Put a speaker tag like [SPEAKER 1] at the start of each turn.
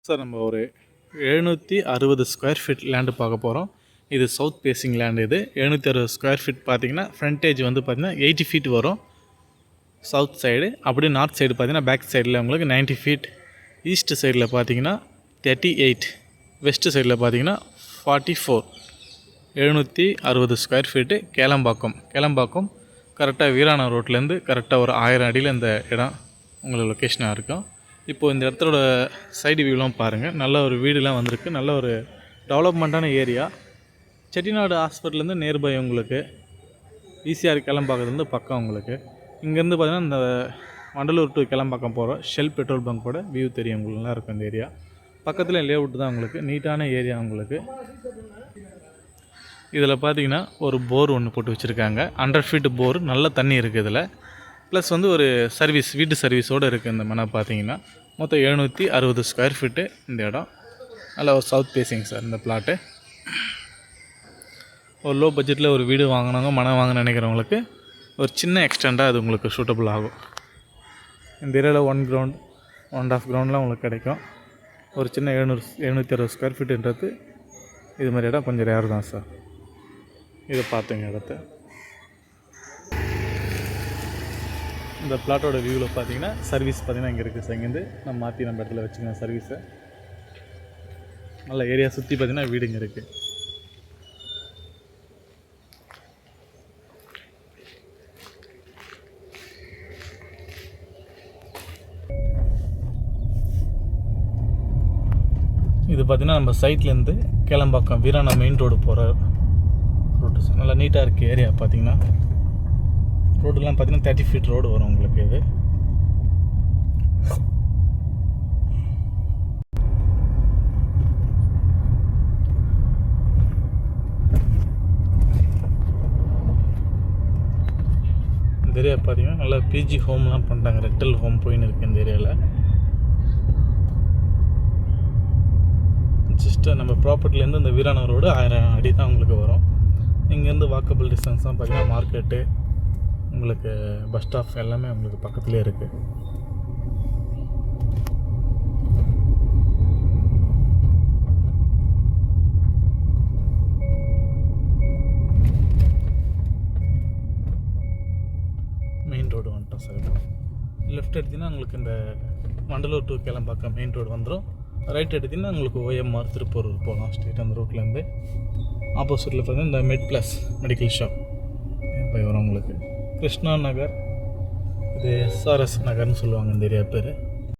[SPEAKER 1] Sir நம்ம ஒரு 760 square feet land பார்க்க போகிறோம். இது சவுத் பேசிங் லேண்டு. இது 760 ஸ்கொயர் ஃபீட் பார்த்திங்கன்னா ஃப்ரண்டேஜ் வந்து பார்த்திங்கன்னா 80 ஃபீட் வரும் சவுத் சைடு. அப்படியே நார்த் சைடு பார்த்திங்கன்னா பேக் சைடில் உங்களுக்கு 90 ஃபீட், ஈஸ்ட் சைடில் பார்த்திங்கன்னா 38, வெஸ்ட்டு சைடில் பார்த்திங்கன்னா 44. 760 ஸ்கொயர் ஃபீட்டு கேளம்பாக்கம் கரெக்டாக வீராணம் ரோட்லேருந்து கரெக்டாக ஒரு 1000 அடியில் இந்த இடம் உங்களுக்கு லொக்கேஷனாக இருக்கும். இப்போது இந்த இடத்தோட சைடு வியூலாம் பாருங்கள். நல்ல ஒரு வீடுலாம் வந்திருக்கு. நல்ல ஒரு டெவலப்மெண்ட்டான ஏரியா. செட்டிநாடு ஹாஸ்பிட்டல்லேருந்து நியர்பை உங்களுக்கு. ஈசிஆர் கிளம்பாக்கத்துலேருந்து பக்கம் உங்களுக்கு. இங்கேருந்து பார்த்திங்கன்னா இந்த வண்டலூர் டு கிளம்பாக்கம் போகிற ஷெல் பெட்ரோல் பங்க்கோட வியூ தெரியும் உங்களுக்கு. நல்லா இருக்கும் இந்த ஏரியா. பக்கத்தில் லேஅவுட் தான் உங்களுக்கு. நீட்டான ஏரியா உங்களுக்கு. இதில் பார்த்திங்கன்னா ஒரு போர் ஒன்று போட்டு வச்சுருக்காங்க. 100 ஃபீட் போர். நல்ல தண்ணி இருக்குது இதில். ப்ளஸ் வந்து ஒரு சர்வீஸ், வீட்டு சர்வீஸோடு இருக்குது இந்த மனை. பார்த்தீங்கன்னா மொத்தம் 760 ஸ்கொயர் ஃபீட்டு இந்த இடம். நல்லா ஒரு சவுத் பேசிங் சார் இந்த பிளாட்டு. ஒரு லோ பட்ஜெட்டில் ஒரு வீடு வாங்கினாங்க, மனை வாங்க நினைக்கிறவங்களுக்கு ஒரு சின்ன எக்ஸ்டெண்டாக அது உங்களுக்கு சூட்டபுள் ஆகும். இந்த ஏரியாவில் 1 கிரவுண்ட் 1.5 கிரவுண்ட்லாம் உங்களுக்கு கிடைக்கும். ஒரு சின்ன 760 ஸ்கொயர் ஃபீட்டுன்றது இது மாதிரி இடம் கொஞ்சம் ரேர் தான் சார். இதை பார்த்துங்க இடத்த. இந்த பிளாட்டோட வியூவில் பார்த்தீங்கன்னா சர்வீஸ் பார்த்தீங்கன்னா இங்கே இருக்குது சார். இங்கேருந்து நம்ம மாற்றி நம்ம இடத்துல வச்சுக்கோங்க சர்வீஸை. நல்ல ஏரியா சுற்றி பார்த்தீங்கன்னா வீடு இங்கே இருக்குது. இது பார்த்தீங்கன்னா நம்ம சைட்லேருந்து கேளம்பாக்கம் வீராணம் மெயின் ரோடு போகிற ரோட்டு சார். நல்லா நீட்டாக இருக்குது ஏரியா. பார்த்தீங்கன்னா ரோடுலாம் பார்த்தீங்கன்னா 30 ஃபீட் ரோடு வரும் உங்களுக்கு. இது இந்த ஏரியா பார்த்தீங்கன்னா நல்லா பிஜி ஹோம்லாம் பண்ணுறாங்க. ரெண்டல் ஹோம் போயின்னு இருக்குது இந்த ஏரியாவில். ஜஸ்ட்டு நம்ம ப்ராப்பர்ட்டிலேருந்து இந்த வீராணம் ரோடு 1000 அடி தான் உங்களுக்கு வரும். இங்கேருந்து வாக்கபிள் டிஸ்டன்ஸ் தான் பார்த்தீங்கன்னா மார்க்கெட்டு, உங்களுக்கு பஸ் ஸ்டாப் எல்லாமே உங்களுக்கு பக்கத்துலேயே இருக்குது. மெயின் ரோடு வந்துட்டோம் சார். லெஃப்ட் எடுத்திங்கன்னா உங்களுக்கு இந்த Vandalur to Kelambakkam main road வந்துடும். ரைட் எடுத்திங்கன்னா உங்களுக்கு OMR திருப்பூர் போகலாம் ஸ்ட்ரெயிட் அந்த ரோட்லேருந்து. ஆப்போசிட்டில் பார்த்தீங்கன்னா இந்த மெட்+ மெடிக்கல் ஷாப் இப்போ வரும் உங்களுக்கு. கிருஷ்ணா நகர், இது SRS நகர்னு சொல்லுவாங்க இந்த ஏரியா பேர்.